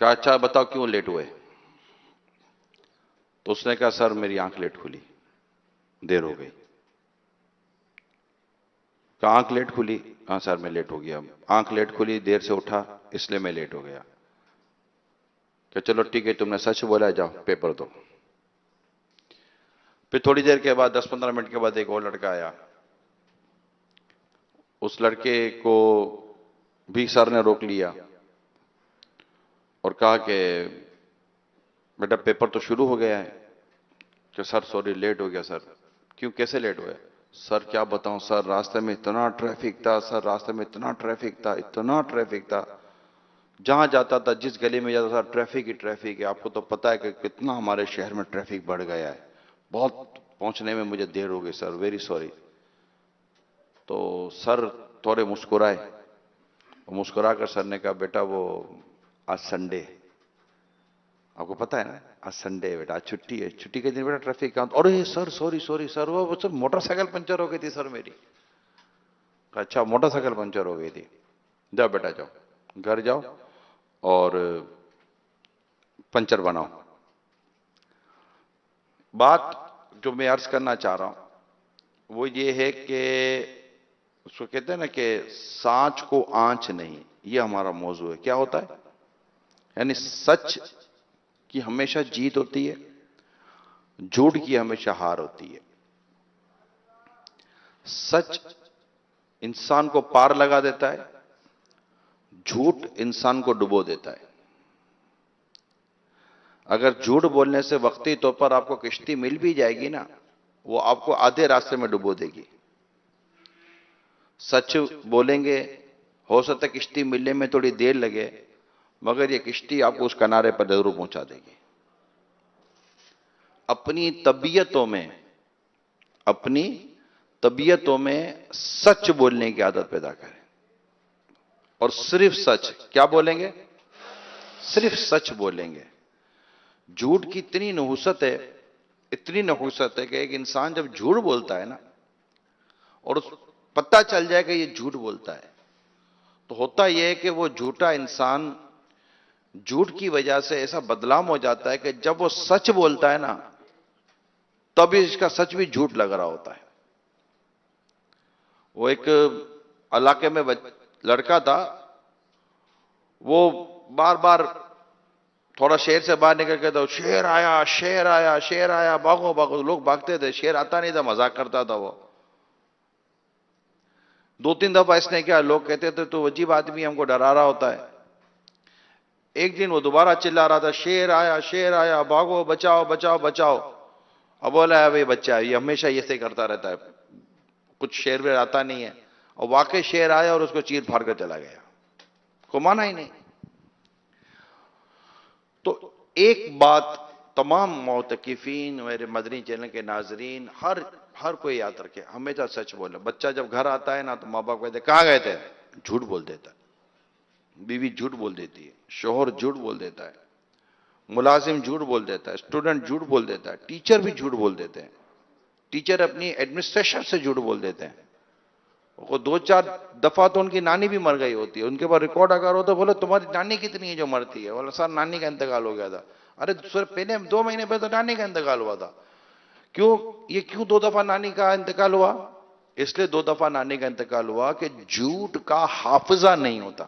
کہا اچھا بتاؤ کیوں لیٹ ہوئے؟ تو اس نے کہا سر میری آنکھ لیٹ کھلی، دیر ہو گئی۔ کہا آنکھ لیٹ کھلی؟ ہاں سر میں لیٹ ہو گیا، آنکھ لیٹ کھلی، دیر سے اٹھا اس لیے میں لیٹ ہو گیا۔ کہ چلو ٹھیک ہے تم نے سچ بولا، جاؤ پیپر دو۔ پھر تھوڑی دیر کے بعد 10-15 منٹ کے بعد ایک اور لڑکا آیا، اس لڑکے کو بھی سر نے روک لیا اور کہا کہ بیٹا پیپر تو شروع ہو گیا ہے۔ کہ سر سوری لیٹ ہو گیا سر۔ کیوں کیسے لیٹ ہوئے؟ سر کیا بتاؤں سر، راستے میں اتنا ٹریفک تھا سر، راستے میں اتنا ٹریفک تھا، اتنا ٹریفک تھا، جہاں جاتا تھا جس گلی میں جاتا تھا ٹریفک ہی ٹریفک ہے۔ آپ کو تو پتا ہے کہ کتنا ہمارے شہر میں ٹریفک بڑھ گیا ہے، بہت پہنچنے میں مجھے دیر ہو گئی سر، ویری سوری۔ تو سر تھوڑے مسکرائے، مسکرا کر سر نے کہا بیٹا وہ آج سنڈے، آپ کو پتا ہے نا آج سنڈے ہے بیٹا، آج چھٹی ہے، چھٹی کے دن بیٹا ٹریفک کہاں؟ ارے سر سوری سوری سر، وہ سر موٹر سائیکل پنچر ہو گئی تھی سر میری۔ کہا اچھا موٹر سائیکل پنچر ہو گئی تھی، جاؤ بیٹا جاؤ گھر جاؤ اور پنچر بناؤ۔ بات جو میں عرض کرنا چاہ رہا ہوں وہ یہ ہے کہ اس کو کہتے ہیں نا کہ سانچ کو آنچ نہیں، یہ ہمارا موضوع ہے۔ کیا ہوتا ہے؟ یعنی سچ کی ہمیشہ جیت ہوتی ہے، جھوٹ کی ہمیشہ ہار ہوتی ہے۔ سچ انسان کو پار لگا دیتا ہے، جھوٹ انسان کو ڈبو دیتا ہے۔ اگر جھوٹ بولنے سے وقتی طور پر آپ کو کشتی مل بھی جائے گی نا، وہ آپ کو آدھے راستے میں ڈبو دے گی۔ سچ بولیں گے، ہو سکتا ہے کشتی ملنے میں تھوڑی دیر لگے، مگر یہ کشتی آپ کو اس کنارے پر ضرور پہنچا دے گی۔ اپنی طبیعتوں میں سچ بولنے کی عادت پیدا کریں، اور صرف سچ۔ کیا بولیں گے؟ صرف سچ بولیں گے۔ جھوٹ کی اتنی نحوست ہے، اتنی نحوست ہے کہ ایک انسان جب جھوٹ بولتا ہے نا اور پتہ چل جائے کہ یہ جھوٹ بولتا ہے، تو ہوتا یہ ہے کہ وہ جھوٹا انسان جھوٹ کی وجہ سے ایسا بدنام ہو جاتا ہے کہ جب وہ سچ بولتا ہے نا تب اس کا سچ بھی جھوٹ لگ رہا ہوتا ہے۔ وہ ایک علاقے میں لڑکا تھا، وہ بار بار تھوڑا شہر سے باہر نکل کے تو شیر آیا شیر آیا شیر آیا، بھاگو بھاگو، لوگ بھاگتے تھے، شیر آتا نہیں تھا، مذاق کرتا تھا وہ۔ 2-3 دفعہ اس نے کیا، لوگ کہتے تھے تو عجیب آدمی ہم کو ڈرا رہا ہوتا ہے۔ ایک دن وہ دوبارہ چلا رہا تھا شیر آیا بھاگو بچاؤ بچاؤ بچاؤ۔ اب بولا ہے بھائی بچہ یہ ہمیشہ یہ سے کرتا رہتا ہے، کچھ شیر ویر آتا نہیں ہے، اور واقعی شیر آیا اور اس کو چیر پھاڑ کر چلا گیا، کو مانا ہی نہیں۔ تو ایک بات تمام معتکفین، میرے مدنی چینل کے ناظرین، ہر کوئی یاد رکھے، ہمیشہ سچ بولے۔ بچہ جب گھر آتا ہے نا تو ماں باپ کہتے ہیں کہاں گئے تھے؟ جھوٹ بول دیتا ہے، بیوی جھوٹ بول دیتی ہے، شوہر جھوٹ بول دیتا ہے، ملازم جھوٹ بول دیتا ہے، اسٹوڈنٹ جھوٹ بول دیتا ہے، ٹیچر بھی جھوٹ بول دیتے ہیں، ٹیچر اپنی ایڈمنسٹریشن سے جھوٹ بول دیتے ہیں۔ وہ 2-4 دفعہ تو ان کی نانی بھی مر گئی ہوتی ہے، ان کے پاس ریکارڈ اگر ہو تو بولے تمہاری نانی کتنی ہے جو مرتی ہے؟ بولے سر نانی کا انتقال ہو گیا تھا۔ ارے سر پہلے 2 مہینے پہلے تو نانی کا انتقال ہوا تھا۔ کیوں 2 دفعہ نانی کا انتقال ہوا؟ اس لیے 2 دفعہ نانی کا انتقال ہوا کہ جھوٹ کا حافظہ نہیں ہوتا۔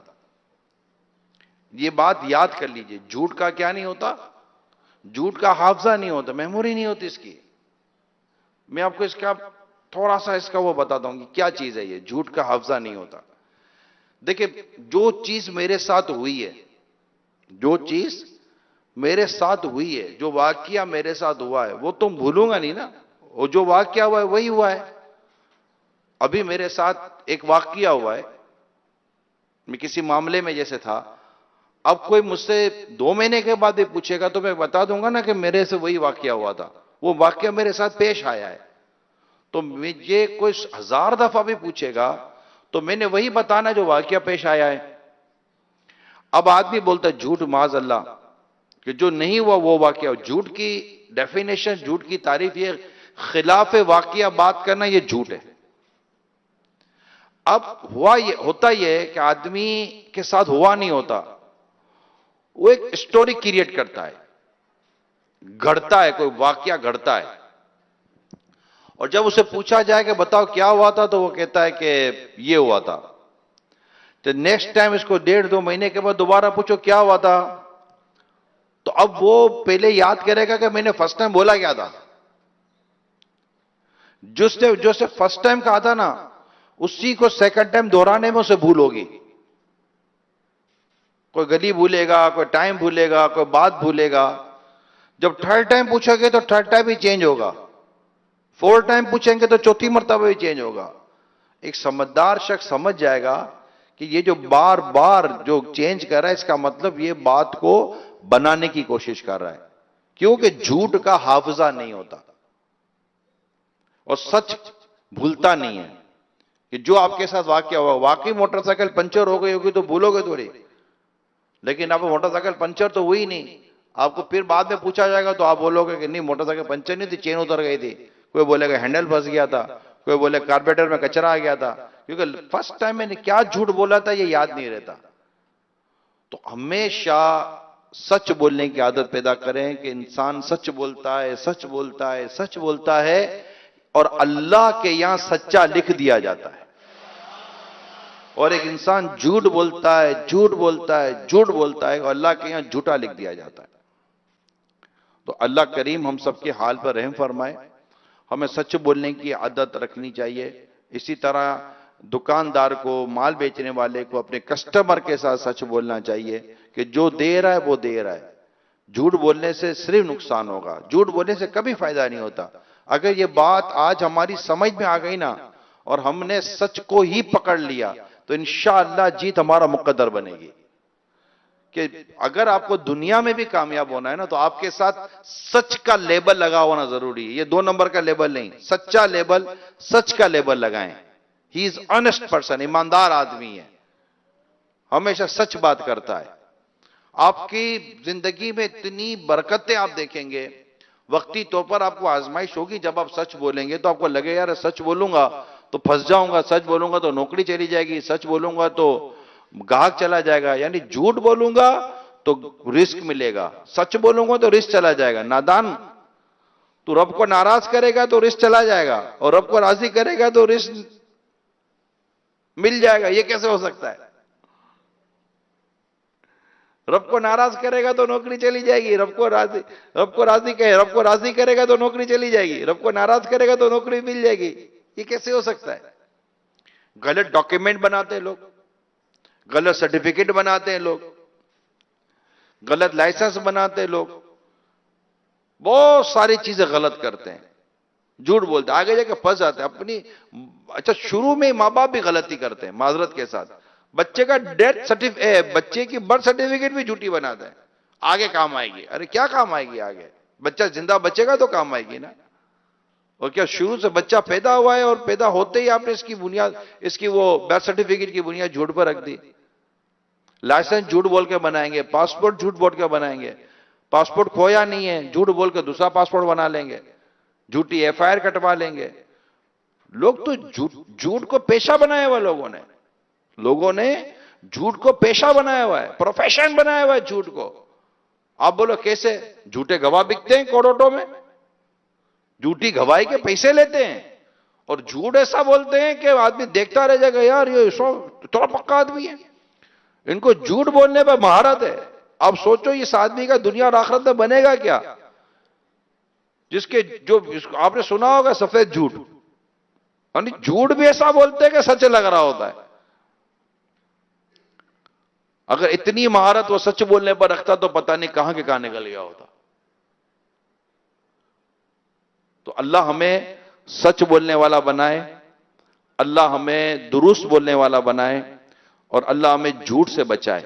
یہ بات یاد کر لیجئے، جھوٹ کا کیا نہیں ہوتا؟ جھوٹ کا حافظہ نہیں ہوتا، میموری نہیں ہوتی اس کی۔ میں آپ کو اس کا تھوڑا سا اس کا وہ بتاتا ہوں کہ کیا چیز ہے یہ، جھوٹ کا حافظہ نہیں ہوتا۔ دیکھیں جو چیز میرے ساتھ ہوئی ہے، جو چیز میرے ساتھ ہوئی ہے، جو واقعہ میرے ساتھ ہوا ہے، وہ تم بھولوں گا نہیں نا، وہ جو واقعہ ہوا ہے وہی ہوا ہے۔ ابھی میرے ساتھ ایک واقعہ ہوا ہے، میں کسی معاملے میں جیسے تھا، اب کوئی مجھ سے 2 مہینے کے بعد بھی پوچھے گا تو میں بتا دوں گا نا کہ میرے سے وہی واقعہ ہوا تھا، وہ واقعہ میرے ساتھ پیش آیا ہے۔ تو مجھے کوئی 1000 دفعہ بھی پوچھے گا تو میں نے وہی بتانا جو واقعہ پیش آیا ہے۔ اب آدمی بولتا ہے جھوٹ، معاذ اللہ، کہ جو نہیں ہوا وہ واقعہ۔ جھوٹ کی ڈیفینیشن، جھوٹ کی تعریف یہ خلاف واقعہ بات کرنا، یہ جھوٹ ہے۔ اب ہوتا یہ ہے کہ آدمی کے ساتھ ہوا نہیں ہوتا، وہ ایک اسٹوری کریٹ کرتا ہے، گھڑتا ہے، کوئی واقعہ گھڑتا ہے، اور جب اسے پوچھا جائے کہ بتاؤ کیا ہوا تھا تو وہ کہتا ہے کہ یہ ہوا تھا. تو نیکسٹ ٹائم اس کو 1.5-2 مہینے کے بعد دوبارہ پوچھو کیا ہوا تھا، تو اب وہ پہلے یاد کرے گا کہ میں نے فرسٹ ٹائم بولا کیا تھا. جو سے فرسٹ ٹائم کہا تھا نا، اسی کو سیکنڈ ٹائم دہرانے میں اسے بھول ہوگی. کوئی گلی بھولے گا، کوئی ٹائم بھولے گا، کوئی بات بھولے گا. جب تھرڈ ٹائم پوچھو گے تو تھرڈ ٹائم ہی چینج ہوگا، فور ٹائم پوچھیں گے تو چوتھی مرتبہ ہی چینج ہوگا. ایک سمجھدار شخص سمجھ جائے گا کہ یہ جو بار بار جو چینج کر رہا ہے، اس کا مطلب یہ بات کو بنانے کی کوشش کر رہا ہے، کیونکہ جھوٹ کا حافظہ نہیں ہوتا اور سچ بھولتا نہیں ہے. کہ جو آپ کے ساتھ واقعہ ہوا، واقعی موٹر سائیکل پنچر ہو گئی ہوگی تو بھولو گے تھوڑی، لیکن آپ موٹر سائیکل پنچر تو ہوئی نہیں. آپ کو پھر بعد میں پوچھا جائے گا تو آپ بولو گے کہ نہیں موٹر سائیکل پنچر نہیں تھی، چین اتر گئی تھی. کوئی بولے گا ہینڈل پھنس گیا تھا، کوئی بولے کاربیٹر میں کچرا آ گیا تھا، کیونکہ فرسٹ ٹائم میں نے کیا جھوٹ بولا تھا یہ یاد نہیں رہتا. تو ہمیشہ سچ بولنے کی عادت پیدا کریں کہ انسان سچ بولتا ہے، سچ بولتا ہے، سچ بولتا ہے، اور اللہ کے یہاں سچا لکھ دیا جاتا ہے. اور ایک انسان جھوٹ بولتا ہے، جھوٹ بولتا ہے، جھوٹ بولتا ہے، اور اللہ کے یہاں جھوٹا لکھ دیا جاتا ہے. تو اللہ کریم ہم سب کے حال پر رحم فرمائے. ہمیں سچ بولنے کی عادت رکھنی چاہیے. اسی طرح دکاندار کو، مال بیچنے والے کو اپنے کسٹمر کے ساتھ سچ بولنا چاہیے کہ جو دے رہا ہے وہ دے رہا ہے. جھوٹ بولنے سے صرف نقصان ہوگا، جھوٹ بولنے سے کبھی فائدہ نہیں ہوتا. اگر یہ بات آج ہماری سمجھ میں آ گئی نا اور ہم نے سچ کو ہی پکڑ لیا تو انشاءاللہ جیت ہمارا مقدر بنے گی. کہ اگر آپ کو دنیا میں بھی کامیاب ہونا ہے نا تو آپ کے ساتھ سچ کا لیبل لگا ہونا ضروری ہے. یہ 2 نمبر کا لیبل نہیں، سچا لیبل، سچ کا لیبل لگائیں. ہی از آنےسٹ پرسن، ایماندار آدمی ہے، ہمیشہ سچ بات کرتا ہے. آپ کی زندگی میں اتنی برکتیں آپ دیکھیں گے. وقتی طور پر آپ کو آزمائش ہوگی، جب آپ سچ بولیں گے تو آپ کو لگے یار سچ بولوں گا تو پھنس جاؤں گا، سچ بولوں گا تو نوکری چلی جائے گی، سچ بولوں گا تو گاہک چلا جائے گا. یعنی جھوٹ بولوں گا تو رسک ملے گا، سچ بولوں گا تو رسک چلا جائے گا. نادان تو رب کو ناراض کرے گا تو رسک چلا جائے گا، اور رب کو راضی کرے گا تو رسک مل جائے گا. یہ کیسے ہو سکتا ہے؟ رب کو ناراض کرے گا تو نوکری چلی جائے گی، رب کو راضی کرے گا تو نوکری چلی جائے گی، رب کو ناراض کرے گا تو نوکری مل جائے گی. یہ کیسے ہو سکتا ہے؟ غلط ڈاکیومنٹ بناتے ہیں لوگ، غلط سرٹیفکیٹ بناتے ہیں لوگ، غلط لائسنس بناتے ہیں لوگ، بہت ساری چیزیں غلط کرتے ہیں، جھوٹ بولتے ہیں، آگے جا کے پھنس جاتے ہیں اپنی. اچھا شروع میں ماں باپ بھی غلطی کرتے ہیں معذرت کے ساتھ. بچے کا ڈیتھ سرٹیفکیٹ، بچے کی برتھ سرٹیفکیٹ بھی جھوٹی بناتے ہیں. آگے کام آئے گی. ارے کیا کام آئے گی آگے؟ بچہ زندہ بچے گا تو کام آئے گی نا. اور کیا شروع سے بچہ پیدا ہوا ہے اور پیدا ہوتے ہی آپ نے اس کی بنیاد، اس کی وہ برتھ سرٹیفکیٹ کی بنیاد جھوٹ پر رکھ دی؟ لائسنس جھوٹ بول کے بنائیں گے، پاسپورٹ جھوٹ بول کے بنائیں گے، پاسپورٹ کھویا نہیں ہے جھوٹ بول کے دوسرا پاسپورٹ بنا لیں گے، جھوٹی ایف آئی آر کٹوا لیں گے. لوگ تو جھوٹ کو پیشہ بنایا ہوا، لوگوں نے جھوٹ کو پیشہ بنایا ہوا ہے، پروفیشن بنایا ہوا ہے جھوٹ کو. آپ بولو کیسے؟ جھوٹے گواہ بکتے ہیں کروڑوں میں، جھوٹی گواہی کے پیسے لیتے ہیں، اور جھوٹ ایسا بولتے ہیں کہ آدمی دیکھتا رہ جائے گا یار یہ تھوڑا پکا آدمی ہے. ان کو جھوٹ بولنے پہ مہارت ہے. اب سوچو اس آدمی کا دنیا اور آخرت میں بنے گا کیا؟ جس کے جو آپ نے سنا ہوگا سفید جھوٹ، یعنی جھوٹ بھی ایسا بولتے ہیں کہ سچ لگ رہا ہوتا ہے. اگر اتنی مہارت وہ سچ بولنے پر رکھتا تو پتہ نہیں کہاں کے کہاں نکل گیا ہوتا. تو اللہ ہمیں سچ بولنے والا بنائے، اللہ ہمیں درست بولنے والا بنائے، اور اللہ ہمیں جھوٹ سے بچائے.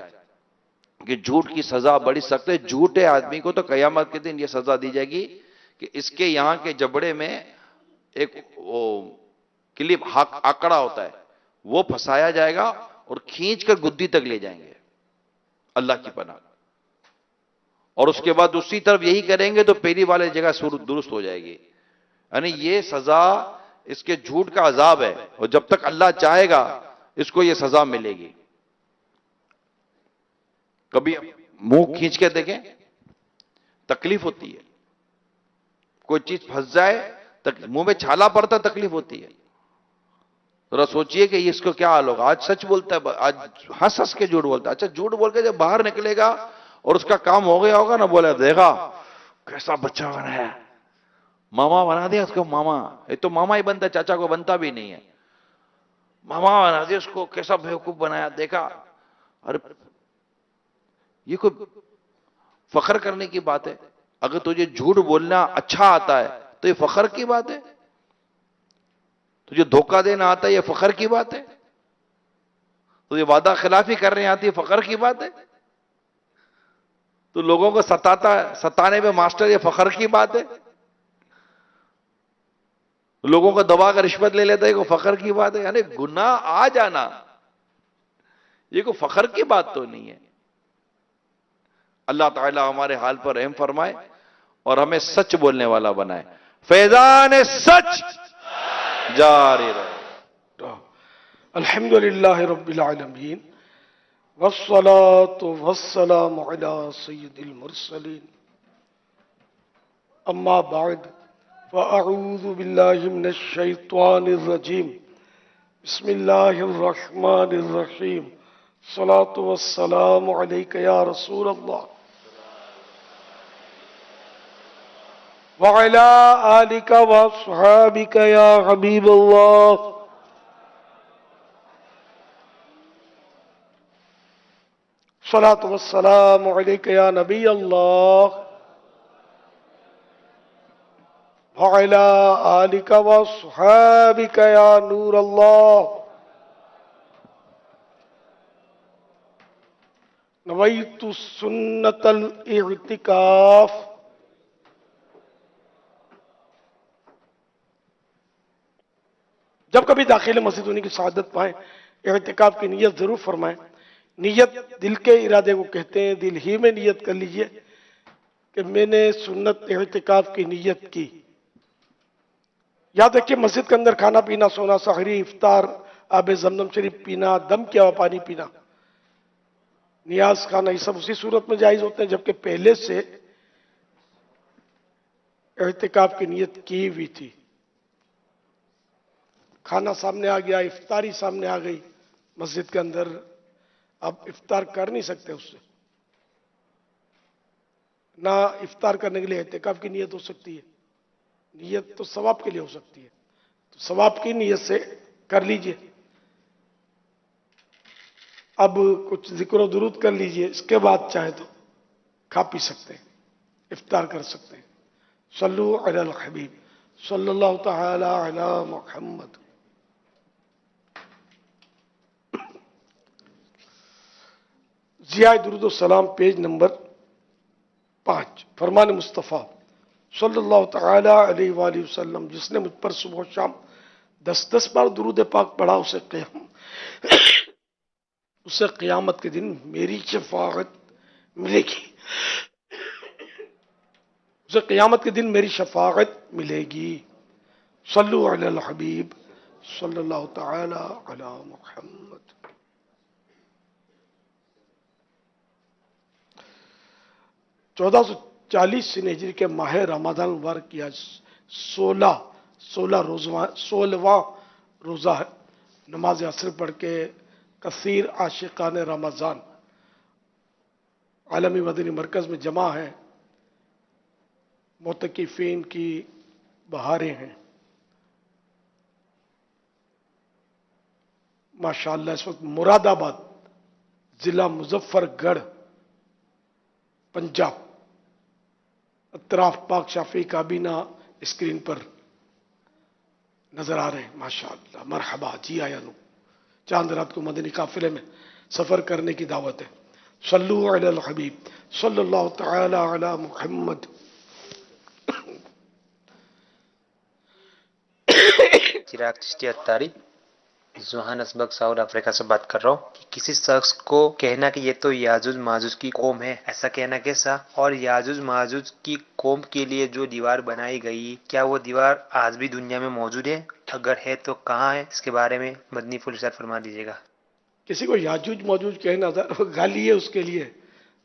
کہ جھوٹ کی سزا بڑی سخت ہے. جھوٹے آدمی کو تو قیامت کے دن یہ سزا دی جائے گی کہ اس کے یہاں کے جبڑے میں ایک وہ کلپ آکڑا ہوتا ہے، وہ پھنسایا جائے گا اور کھینچ کر گدی تک لے جائیں گے. اللہ کی پناہ. اور اس کے بعد دوسری طرف یہی کریں گے تو پہلی والے جگہ درست ہو جائے گی. یعنی یہ سزا اس کے جھوٹ کا عذاب ہے، اور جب تک اللہ چاہے گا اس کو یہ سزا ملے گی. کبھی منہ کھینچ کے دیکھیں تکلیف ہوتی ہے. کوئی چیز پھنس جائے منہ میں چھالا پڑتا تکلیف ہوتی ہے. ذرا سوچئے کہ اس کو کیا حال ہوگا. آج سچ بولتا ہے, آج ہنس ہنس کے جھوٹ بولتا ہے. اچھا جھوٹ بول کے جب باہر نکلے گا اور اس کا کام ہو گیا ہوگا نا, بولا دیکھا کیسا بچہ بنایا, ماما بنا دیا اس کو ماما. یہ تو ماما ہی بنتا ہے, چاچا کو بنتا بھی نہیں ہے. ماما بنا دیا اس کو, کیسا بیوقوف بنایا دیکھا. ارے یہ کوئی فخر کرنے کی بات ہے؟ اگر تجھے جھوٹ بولنا اچھا آتا ہے تو یہ فخر کی بات ہے؟ تجھے دھوکہ دینا آتا ہے یہ فخر کی بات ہے؟ تجھے وعدہ خلافی کرنے آتی ہے فخر کی بات ہے؟ تو لوگوں کو ستانے میں ماسٹر یہ فخر کی بات ہے؟ لوگوں کو دبا کر رشوت لے لیتا ہے یہ فخر کی بات ہے؟ یعنی گناہ آ جانا یہ کوئی فخر کی بات تو نہیں ہے. اللہ تعالی ہمارے حال پر رحم فرمائے اور ہمیں سچ بولنے والا بنائے. فیضان سچ جاری رہے. الحمدللہ رب العالمین والصلاة والسلام علی سید المرسلین اما بعد فاعوذ باللہ من الشیطان الرجیم بسم اللہ الرحمن الرحیم الصلاة والسلام علیک یا رسول اللہ وعلی آلک واصحابک یا حبیب اللہ الصلاة والسلام علیک یا نبی اللہ وعلی آلک واصحابک یا نور اللہ نویت سنت الاعتکاف. جب کبھی داخل مسجد ہونے کی سعادت پائیں اعتکاف کی نیت ضرور فرمائیں. نیت دل کے ارادے کو کہتے ہیں. دل ہی میں نیت کر لیجئے کہ میں نے سنت اعتکاف کی نیت کی. یاد رکھیے مسجد کے اندر کھانا پینا, سونا, سحری, افطار, آب زمزم شریف پینا, دم کیا ہوا پانی پینا, نیاز کھانا, یہ سب اسی صورت میں جائز ہوتے ہیں جبکہ پہلے سے اعتکاف کی نیت کی ہوئی تھی. کھانا سامنے آ گیا, افطاری سامنے آ گئی مسجد کے اندر, اب افطار کر نہیں سکتے اس سے. نہ افطار کرنے کے لیے اعتکاف کی نیت ہو سکتی ہے. نیت تو ثواب کے لیے ہو سکتی ہے, تو ثواب کی نیت سے کر لیجئے. اب کچھ ذکر و درود کر لیجئے, اس کے بعد چاہے تو کھا پی سکتے ہیں, افطار کر سکتے ہیں. صلو علی الحبیب صلی اللہ تعالی علی محمد. ضیاء درود و سلام پیج نمبر 5. فرمان مصطفیٰ صلی اللہ تعالی علیہ وآلہ وسلم, جس نے مجھ پر صبح و شام 10 بار درود پاک پڑھا اسے قیامت کے دن میری شفاعت ملے گی. اسے قیامت کے دن میری شفاعت ملے گی. صلو علی الحبیب صلی اللہ تعالی علی محمد. 1440 ہجری کے ماہ رمضان مبارک کی آج 16واں روزہ ہے. نماز عصر پڑھ کے کثیر عاشقان رمضان عالمی مدنی مرکز میں جمع ہیں. معتکفین کی بہاریں ہیں ماشاءاللہ. اس وقت مراد آباد ضلع مظفر گڑھ پنجاب, اطراف پاک شافی کابینہ اسکرین پر نظر آ رہے ہیں. ماشاءاللہ مرحبا, جی آیا نو. چاند رات کو مدنی قافلے میں سفر کرنے کی دعوت ہے. صلو علی الحبیب صلی اللہ تعالی علی محمد. چراغ چشتی اتاری جوہانسبرگ ساؤتھ افریقہ سے بات کر رہا ہوں. کہ کسی شخص کو کہنا کہ یہ تو یاجوج ماجوج کی قوم ہے, ایسا کہنا کیسا؟ اور یاجوج ماجوج کی قوم کے لیے جو دیوار بنائی گئی, کیا وہ دیوار آج بھی دنیا میں موجود ہے؟ اگر ہے تو کہاں ہے؟ اس کے بارے میں مدنی پھول ارشاد فرما دیجیے گا. کسی کو یاجوج موجوج کہنا گالی ہے اس کے لیے,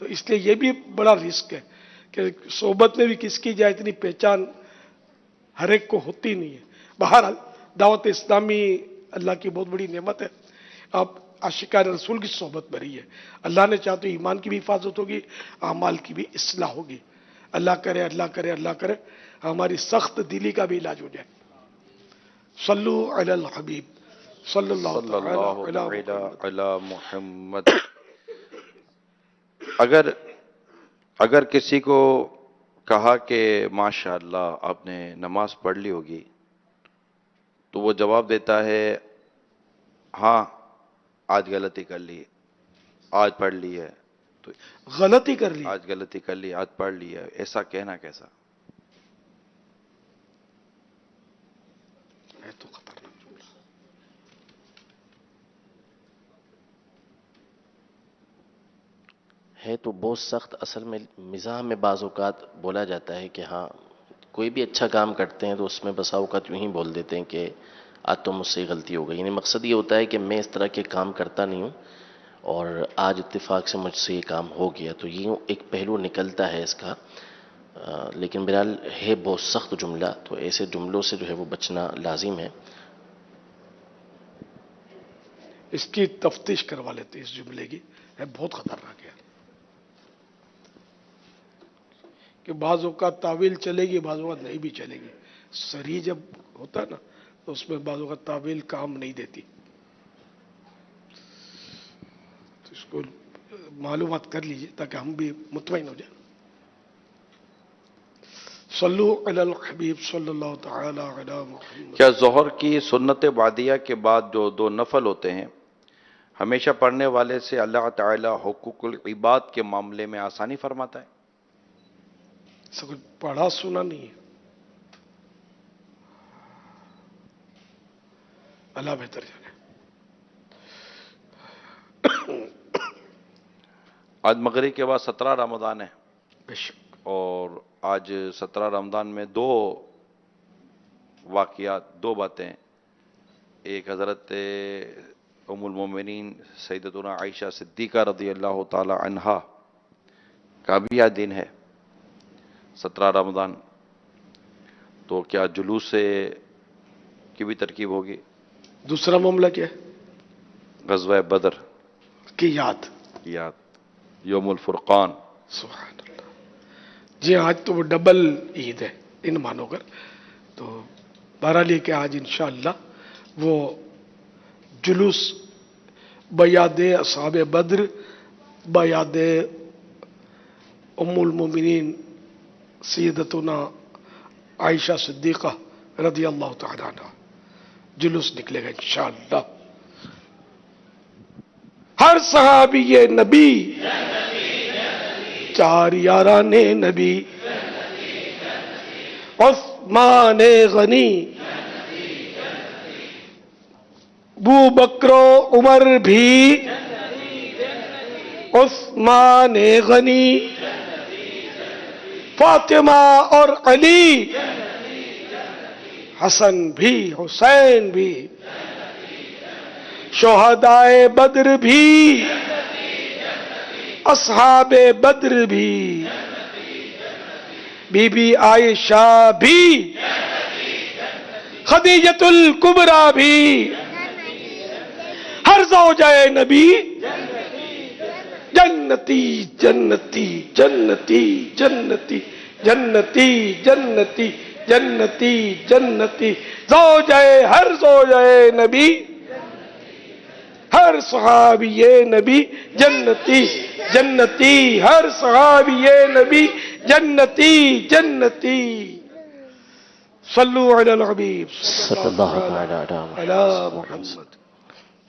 تو اس لیے یہ بھی بڑا رسک ہے کہ صحبت میں بھی کس کی جائے اتنی پہچان ہر ایک کو ہوتی نہیں ہے. بہرحال دعوت اسلامی اللہ کی بہت بڑی نعمت ہے. آپ عاشقان رسول کی صحبت میں رہیے. اللہ نے چاہا تو ایمان کی بھی حفاظت ہوگی, اعمال کی بھی اصلاح ہوگی. اللہ کرے اللہ کرے اللہ کرے ہماری سخت دلی کا بھی علاج ہو جائے. صلو علی الحبیب صلی اللہ صلی اللہ تعالی علی محمد. علی محمد. اگر کسی کو کہا کہ ماشاء اللہ آپ نے نماز پڑھ لی ہوگی, تو وہ جواب دیتا ہے ہاں آج غلطی کر لی, آج پڑھ لی ہے, تو غلطی کر لی. آج غلطی کر لی, آج پڑھ لی ہے, ایسا کہنا کیسا؟ ہے تو خطرناک جملہ. ہے تو بہت سخت. اصل میں مزاح میں بعض اوقات بولا جاتا ہے کہ ہاں کوئی بھی اچھا کام کرتے ہیں تو اس میں بسا اوقات یوں ہی بول دیتے ہیں کہ آج تو مجھ سے غلطی ہو گئی. یعنی مقصد یہ ہوتا ہے کہ میں اس طرح کے کام کرتا نہیں ہوں اور آج اتفاق سے مجھ سے یہ کام ہو گیا, تو یوں ایک پہلو نکلتا ہے اس کا. لیکن بہرحال ہے بہت سخت جملہ, تو ایسے جملوں سے جو ہے وہ بچنا لازم ہے. اس کی تفتیش کروا لیتے اس جملے کی, ہے بہت خطرناک ہے. کہ بعض اوقات تعویل چلے گی, بعض اوقات نہیں بھی چلے گی. صریح جب ہوتا ہے نا تو اس میں بعض اوقات تعویل کام نہیں دیتی. تو اس کو معلومات کر لیجئے تاکہ ہم بھی مطمئن ہو جائیں. صلو علی الحبیب صلی اللہ تعالی علی محمد. کیا ظہر کی سنت بعدیہ کے بعد جو 2 نفل ہوتے ہیں ہمیشہ پڑھنے والے سے اللہ تعالی حقوق العباد کے معاملے میں آسانی فرماتا ہے؟ ایسا کچھ پڑھا سنا نہیں ہے, اللہ بہتر جانے. آج مغرب کے بعد 17 رمضان ہے, بے شک اور آج 17 رمضان میں 2 واقعات, 2 باتیں. ایک حضرت ام المومنین سیدتنا عائشہ صدیقہ رضی اللہ تعالی عنہا کا بھی آج دن ہے 17 رمضان. تو کیا جلوس کی بھی ترکیب ہوگی؟ دوسرا معاملہ کیا ہے؟ غزوہ بدر کی یاد. کی یاد, یوم الفرقان. سبحان اللہ. جی آج تو وہ ڈبل عید ہے ان مانو کر. تو بہرحال یہ کہ آج انشاءاللہ وہ جلوس بیاد اصحاب بدر, بیاد ام المومنین سیدتنا عائشہ صدیقہ رضی اللہ تعالی عنہ جلوس نکلے گا انشاءاللہ. ہر صحابی نبی, 4 یاران نبی, عثمان غنی, ابو بکر و عمر بھی, عثمان غنی, فاطمہ اور علی, حسن بھی حسین بھی, شہدائے بدر بھی, اصحاب بدر بھی, بی بی عائشہ بھی, خدیجۃ الکبریٰ بھی, ہر زوجہ نبی جنتی جنتی جنتی جنتی جنتی جنتی جنتی جنتی. زوجہ ہر زوجہ نبی, ہر صحابی نبی جنتی جنتی, ہر صحابی نبی جنتی جنتی. صلو علی الحبیب صلی اللہ تعالی علی محمد.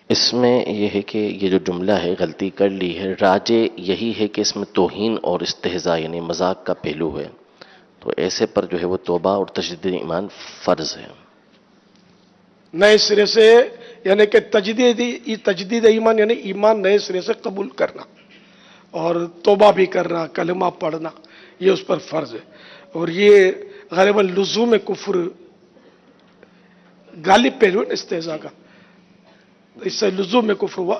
اس میں یہ ہے کہ یہ جو جملہ ہے غلطی کر لی ہے, راجے یہی ہے کہ اس میں توہین اور استہزاء یعنی مذاق کا پہلو ہے. تو ایسے پر جو ہے وہ توبہ اور تجدید ایمان فرض ہے. نئے سرے سے یعنی کہ تجدید ایمان یعنی ایمان نئے سرے سے قبول کرنا اور توبہ بھی کرنا, کلمہ پڑھنا, یہ اس پر فرض ہے. اور یہ غالباً لزوم کفر غالب پہلو ہے استہزاء کا, اس سے لزوم کفر ہوا.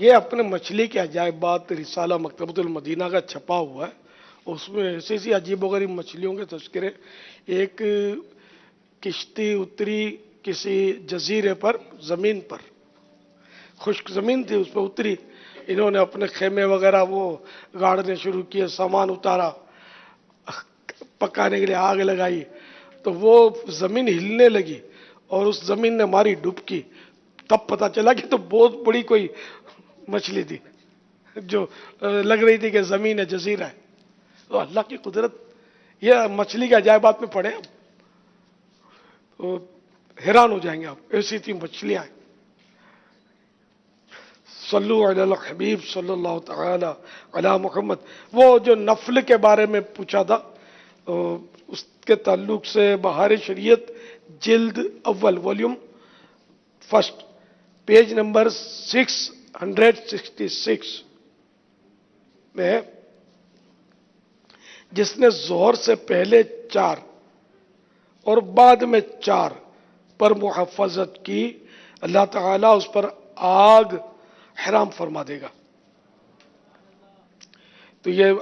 یہ اپنے مچھلی کے عجائبات رسالہ مکتبۃ المدینہ کا چھپا ہوا ہے، اس میں ایسی ایسی عجیب و غریب مچھلیوں کے تذکرے. ایک کشتی اتری کسی جزیرے پر، زمین پر خشک زمین تھی، اس پہ اتری، انہوں نے اپنے خیمے وغیرہ وہ گاڑنے شروع کیے، سامان اتارا، پکانے کے لیے آگ لگائی، تو وہ زمین ہلنے لگی اور اس زمین نے ماری ڈبکی. تب پتا چلا کہ تو بہت بڑی کوئی مچھلی تھی جو لگ رہی تھی کہ زمین ہے، جزیرہ ہے. تو اللہ کی قدرت، یہ مچھلی کے عجائبات میں پڑھیں تو حیران ہو جائیں گے آپ، ایسی تھی مچھلیاں ہیں. صلو علی الحبیب صلی اللہ تعالی علی محمد. وہ جو نفل کے بارے میں پوچھا تھا، اس کے تعلق سے بہار شریعت جلد اول والیوم فرسٹ پیج نمبر 666 میں ہے، جس نے ظہر سے پہلے 4 اور بعد میں 4 پر محافظت کی، اللہ تعالیٰ اس پر آگ حرام فرما دے گا. تو یہ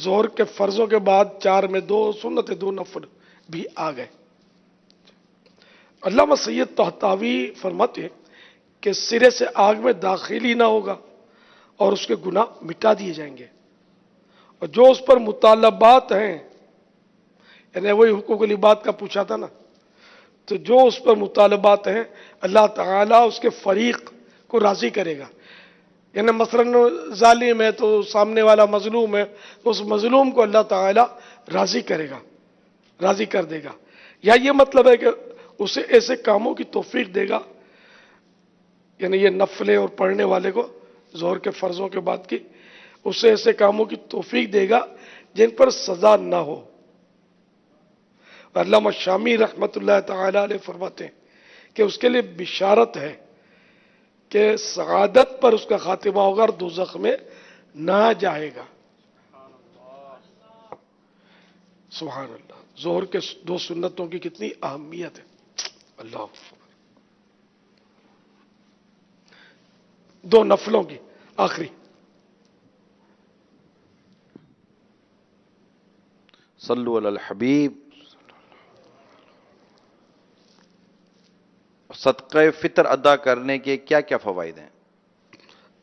ظہر کے فرضوں کے بعد 4 میں 2 سنت 2 نفل بھی آ گئے. علامہ سید طحطاوی فرماتے ہیں کہ سرے سے آگ میں داخل ہی نہ ہوگا اور اس کے گناہ مٹا دیے جائیں گے، اور جو اس پر مطالبات ہیں، یعنی وہی حقوق العباد کا پوچھا تھا نا، تو جو اس پر مطالبات ہیں اللہ تعالیٰ اس کے فریق کو راضی کرے گا. یعنی مثلاً ظالم ہے تو سامنے والا مظلوم ہے، تو اس مظلوم کو اللہ تعالیٰ راضی کرے گا، راضی کر دے گا. یا یہ مطلب ہے کہ اسے ایسے کاموں کی توفیق دے گا، یعنی یہ نفلیں اور پڑھنے والے کو ظہر کے فرضوں کے بعد کی، اسے ایسے کاموں کی توفیق دے گا جن پر سزا نہ ہو. علامہ شامی رحمت اللہ تعالی علیہ فرماتے ہیں کہ اس کے لیے بشارت ہے کہ سعادت پر اس کا خاتمہ ہوگا اور دوزخ میں نہ جائے گا. سبحان اللہ. ظہر کے 2 سنتوں کی کتنی اہمیت ہے. اللہ اکبر. 2 نفلوں کی آخری. صلو علی الحبیب. صدقہ فطر ادا کرنے کے کیا کیا فوائد ہیں؟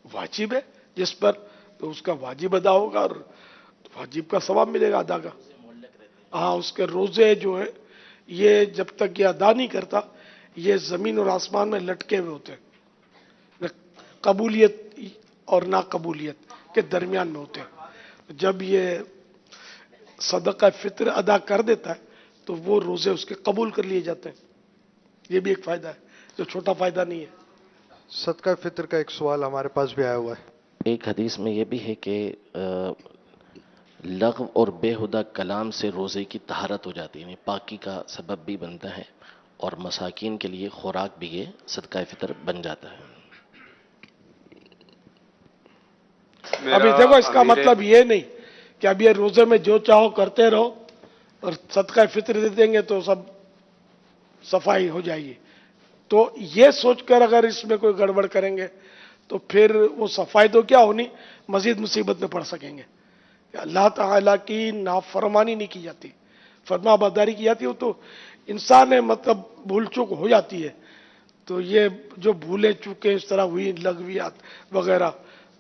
واجب ہے جس پر، تو اس کا واجب ادا ہوگا اور واجب کا ثواب ملے گا ادا کا. ہاں، اس کے روزے جو ہیں یہ جب تک یہ ادا نہیں کرتا، یہ زمین اور آسمان میں لٹکے ہوئے ہوتے ہیں، قبولیت اور ناقبولیت کے درمیان میں ہوتے ہیں. جب یہ صدقہ فطر ادا کر دیتا ہے تو وہ روزے اس کے قبول کر لیے جاتے ہیں. یہ بھی ایک فائدہ ہے جو چھوٹا فائدہ نہیں ہے. صدقہ فطر کا ایک سوال ہمارے پاس بھی آیا ہوا ہے. ایک حدیث میں یہ بھی ہے کہ لغو اور بےہودہ کلام سے روزے کی طہارت ہو جاتی ہے، یعنی پاکی کا سبب بھی بنتا ہے، اور مساکین کے لیے خوراک بھی یہ صدقہ فطر بن جاتا ہے. ابھی دیکھو، اس کا مطلب یہ نہیں کہ اب یہ روزے میں جو چاہو کرتے رہو اور صدقہ فطر دے دیں گے تو سب صفائی ہو جائے گی. تو یہ سوچ کر اگر اس میں کوئی گڑبڑ کریں گے تو پھر وہ صفائی تو کیا ہونی، مزید مصیبت میں پڑ سکیں گے. کہ اللہ تعالیٰ کی نافرمانی نہیں کی جاتی، فرما برداری کی جاتی. وہ تو انسان ہے، مطلب بھول چوک ہو جاتی ہے. تو یہ جو بھولے چوکیں اس طرح ہوئی، لغویات وغیرہ،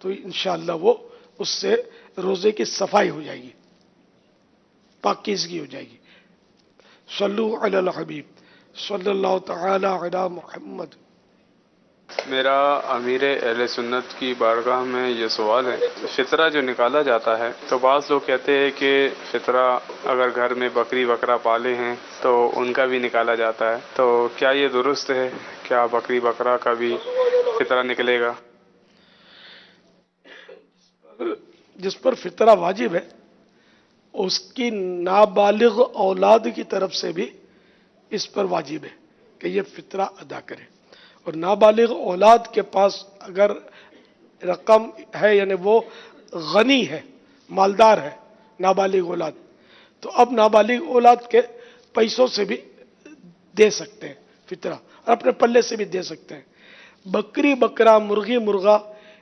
تو انشاءاللہ وہ اس سے روزے کی صفائی ہو جائے گی، پاکیزگی ہو جائے گی. صلو علی الحبیب صلی اللہ تعالی علی محمد. میرا امیر اہل سنت کی بارگاہ میں یہ سوال ہے، فطرہ جو نکالا جاتا ہے تو بعض لوگ کہتے ہیں کہ فطرہ اگر گھر میں بکری بکرا پالے ہیں تو ان کا بھی نکالا جاتا ہے، تو کیا یہ درست ہے؟ کیا بکری بکرا کا بھی فطرہ نکلے گا؟ جس پر فطرہ واجب ہے اس کی نابالغ اولاد کی طرف سے بھی اس پر واجب ہے کہ یہ فطرہ ادا کرے. اور نابالغ اولاد کے پاس اگر رقم ہے، یعنی وہ غنی ہے، مالدار ہے نابالغ اولاد، تو اب نابالغ اولاد کے پیسوں سے بھی دے سکتے ہیں فطرہ، اور اپنے پلے سے بھی دے سکتے ہیں. بکری بکرا، مرغی مرغا،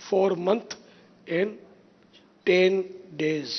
4 months and 10 days।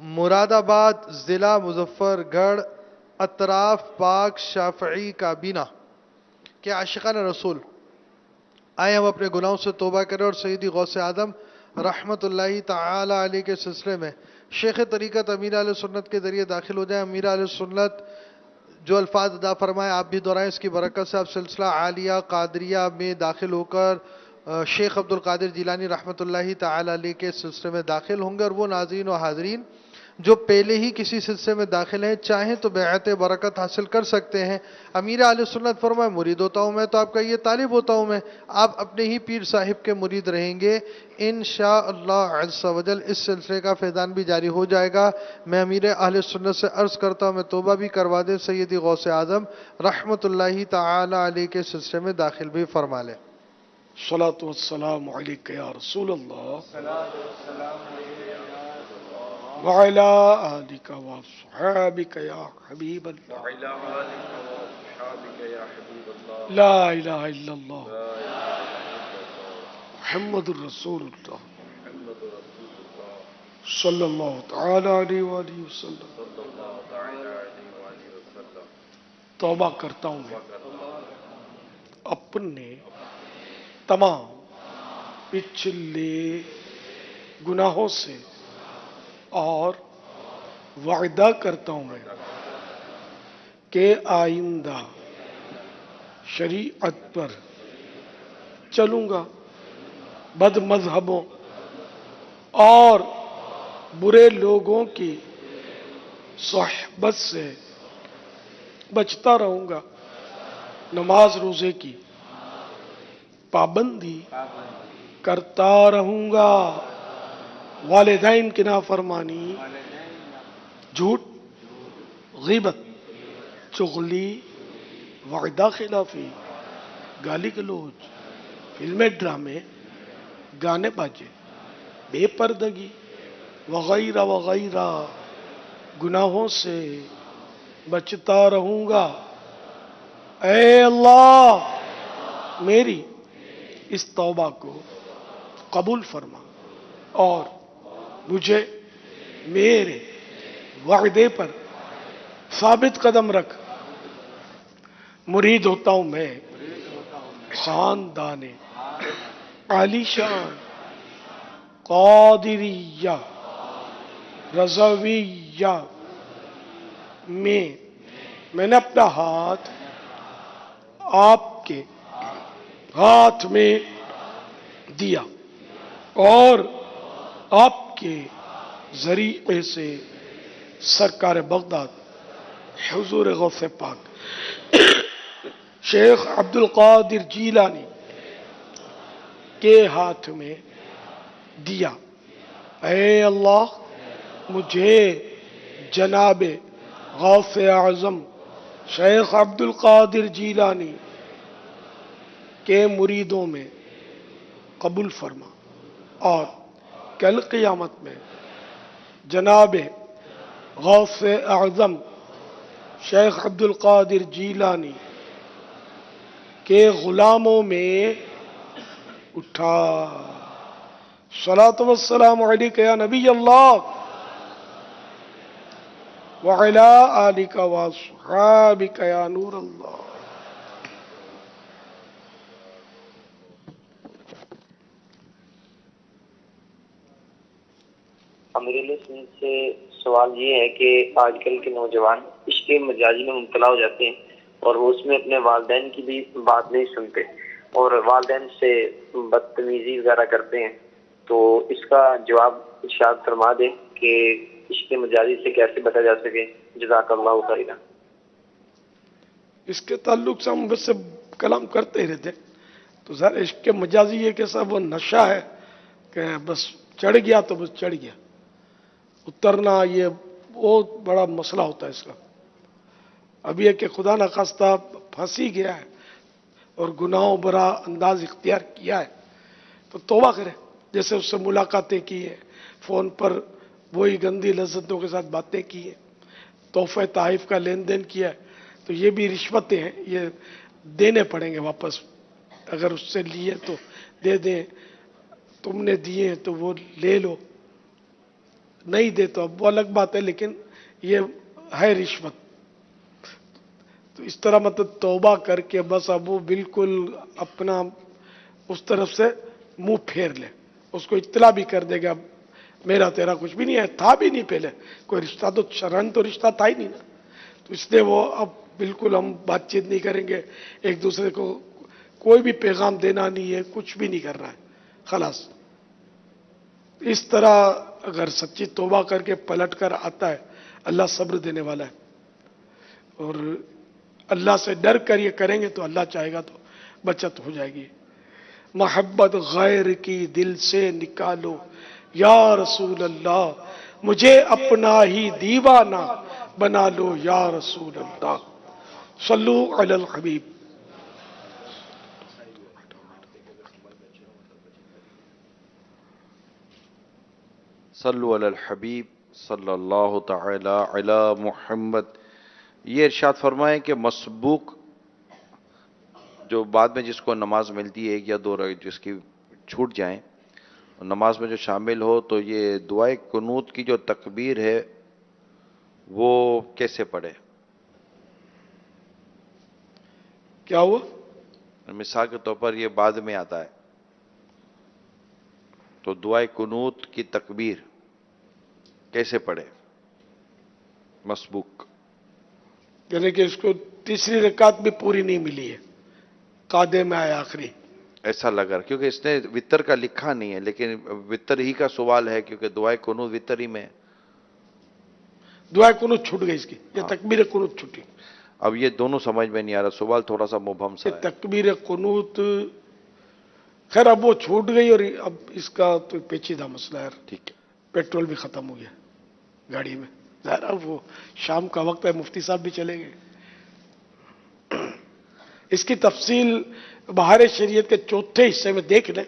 مراد آباد ضلع مظفر گڑھ اطراف پاک شافعی کابینہ کے عاشقان رسول، آئے ہم اپنے گناہوں سے توبہ کریں اور سیدی غوث اعظم رحمت اللہ تعالی علیہ کے سلسلے میں شیخ طریقت امیر اہل سنت کے ذریعے داخل ہو جائیں۔ امیر اہل سنت جو الفاظ ادا فرمائے آپ بھی دہرائیں، اس کی برکت سے آپ سلسلہ عالیہ قادریہ میں داخل ہو کر شیخ عبد القادر جیلانی رحمت اللہ تعالی علیہ کے سلسلے میں داخل ہوں گے، اور وہ ناظرین و حاضرین جو پہلے ہی کسی سلسلے میں داخل ہیں چاہیں تو بیعت برکت حاصل کر سکتے ہیں۔ امیر اہل سنت فرمائے مرید ہوتا ہوں میں تو آپ کا یہ طالب ہوتا ہوں میں، آپ اپنے ہی پیر صاحب کے مرید رہیں گے انشاءاللہ عز و جل۔ اس سلسلے کا فیضان بھی جاری ہو جائے گا۔ میں امیر اہل سنت سے عرض کرتا ہوں میں توبہ بھی کروا دیں، سیدی غوث اعظم رحمت اللہ تعالی علیہ کے سلسلے میں داخل بھی فرما لیں۔ الصلاۃ والسلام علیک یا رسول اللہ وعلی آلک واصحابک یا حبیب اللہ، لا الہ الا اللہ محمد الرسول اللہ صلی اللہ تعالی علیہ وآلہ وسلم۔ توبہ کرتا ہوں میں اپنے تمام پچھلے گناہوں سے، اور وعدہ کرتا ہوں میں کہ آئندہ شریعت پر چلوں گا، بد مذہبوں اور برے لوگوں کی صحبت سے بچتا رہوں گا، نماز روزے کی پابندی کرتا رہوں گا، والدین کی نافرمانی، جھوٹ، غیبت، چغلی، وعدہ خلافی، گالی گلوچ، فلمیں ڈرامے، گانے باجے، بے پردگی وغیرہ وغیرہ گناہوں سے بچتا رہوں گا۔ اے اللہ میری اس توبہ کو قبول فرما اور مجھے میرے وعدے پر ثابت قدم رکھ۔ مرید ہوتا ہوں میں خاندان عالی شان قادریہ رضویہ میں نے اپنا ہاتھ آپ کے ہاتھ میں دیا اور آپ کے ذریعے سے سرکار بغداد حضور غوث پاک شیخ عبد القادر جیلانی کے ہاتھ میں دیا۔ اے اللہ مجھے جناب غوث اعظم شیخ عبد القادر جیلانی کے مریدوں میں قبول فرما، اور کل قیامت میں جناب غوث اعظم شیخ عبد القادر جیلانی کے غلاموں میں اٹھا۔ صلاۃ والسلام علیک یا نبی اللہ وعلی آلک واصحابک یا نور اللہ۔ امیر سنت سے سوال یہ ہے کہ آج کل کے نوجوان عشق مجازی میں مبتلا ہو جاتے ہیں اور وہ اس میں اپنے والدین کی بھی بات نہیں سنتے اور والدین سے بدتمیزی وغیرہ کرتے ہیں، تو اس کا جواب ارشاد فرما دیں کہ عشق مجازی سے کیسے بچا جا سکے۔ جزاک اللہ خیرا۔ اس کے تعلق سے ہم بس سے کلام کرتے ہی رہتے، تو ظاہر عشق مجازی یہ کیسا وہ نشہ ہے کہ بس چڑھ گیا تو بس چڑھ گیا، اترنا یہ بہت بڑا مسئلہ ہوتا ہے اس کا۔ اب یہ کہ خدا نخواستہ پھنسی گیا ہے اور گناہوں برا انداز اختیار کیا ہے تو توبہ کرے، جیسے اس سے ملاقاتیں کی ہیں، فون پر وہی گندی لذتوں کے ساتھ باتیں کی ہیں، تحفہ تحائف کا لین دین کیا ہے، تو یہ بھی رشوتیں ہیں، یہ دینے پڑیں گے واپس۔ اگر اس سے لیے تو دے دیں، تم نے دیے تو وہ لے لو۔ نہیں دے تو اب وہ الگ بات ہے، لیکن یہ ہے رشوت. تو اس طرح مطلب توبہ کر کے بس اب وہ بالکل اپنا اس طرف سے منہ پھیر لے، اس کو اطلاع بھی کر دے گا اب میرا تیرا کچھ بھی نہیں ہے، تھا بھی نہیں پہلے کوئی رشتہ، تو شرن تو رشتہ تھا ہی نہیں نا. تو اس لیے وہ اب بالکل ہم بات چیت نہیں کریں گے، ایک دوسرے کو کوئی بھی پیغام دینا نہیں ہے، کچھ بھی نہیں کرنا ہے، خلاص. اس طرح اگر سچی توبہ کر کے پلٹ کر آتا ہے، اللہ صبر دینے والا ہے. اور اللہ سے ڈر کر یہ کریں گے تو اللہ چاہے گا تو بچت ہو جائے گی. محبت غیر کی دل سے نکالو یا رسول اللہ، مجھے اپنا ہی دیوانہ بنا لو یا رسول اللہ. صلو علی الحبیب. صلو علی الحبیب صلی اللہ تعالی علی محمد. یہ ارشاد فرمائیں کہ مسبوق جو بعد میں جس کو نماز ملتی ہے ایک یا دو رکعت جس کی چھوٹ جائیں، نماز میں جو شامل ہو، تو یہ دعائے قنوت کی جو تکبیر ہے وہ کیسے پڑھے؟ کیا ہوا؟ مثال کے طور پر یہ بعد میں آتا ہے، تو دعائے قنوت کی تکبیر کیسے پڑھے مسبوق؟ یعنی کہ اس کو تیسری رکعت بھی پوری نہیں ملی ہے، قادے میں آیا آخری. ایسا لگا کیونکہ اس نے وطر کا لکھا نہیں ہے، لیکن وطر ہی کا سوال ہے کیونکہ دعائے قنوت وطر ہی میں ہے. دعائے قنوت چھوٹ گئی اس کی، یہ تکبیر قنوت چھوٹی. اب یہ دونوں سمجھ میں نہیں آ رہا، سوال تھوڑا سا مبہم سا ہے. تکبیر قنوت خیر اب وہ چھوٹ گئی، اور اب اس کا تو پیچیدہ مسئلہ ہے. ٹھیک ہے. پیٹرول بھی ختم ہو گیا گاڑی میں، ظاہر اب وہ شام کا وقت ہے، مفتی صاحب بھی چلے گئے. اس کی تفصیل بہار شریعت کے چوتھے حصے میں دیکھ لیں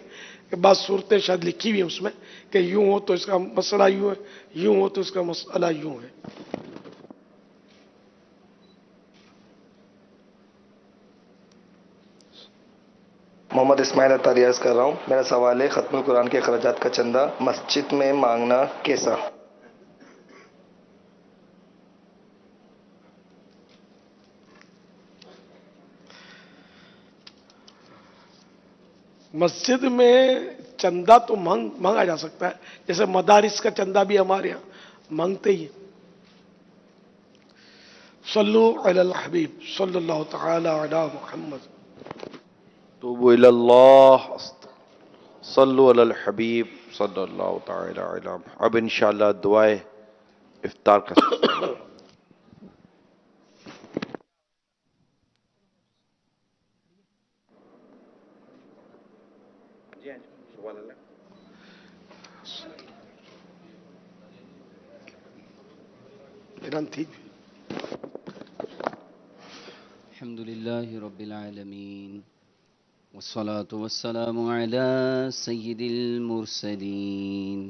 کہ بعض صورتیں شاید لکھی ہوئی ہیں اس میں کہ یوں ہو تو اس کا مسئلہ یوں ہے، یوں ہو تو اس کا مسئلہ یوں ہے. محمد اسماعیل اتاری عرض کر رہا ہوں. میرا سوال ہے ختم القرآن کے اخراجات کا چندہ مسجد میں مانگنا کیسا؟ مسجد میں چندہ تو مانگا جا سکتا ہے، جیسے مدارس کا چندہ بھی ہمارے یہاں مانگتے ہی. صلو علی الحبیب صلی اللہ تعالی علی محمد. توبوا الی اللہ، صلو علی الحبیب صلی اللہ تعالی علی محمد. اب انشاءاللہ دعائے افطار کا ایران تھی. الحمد لله رب العالمين والصلاة والسلام على سيد المرسلين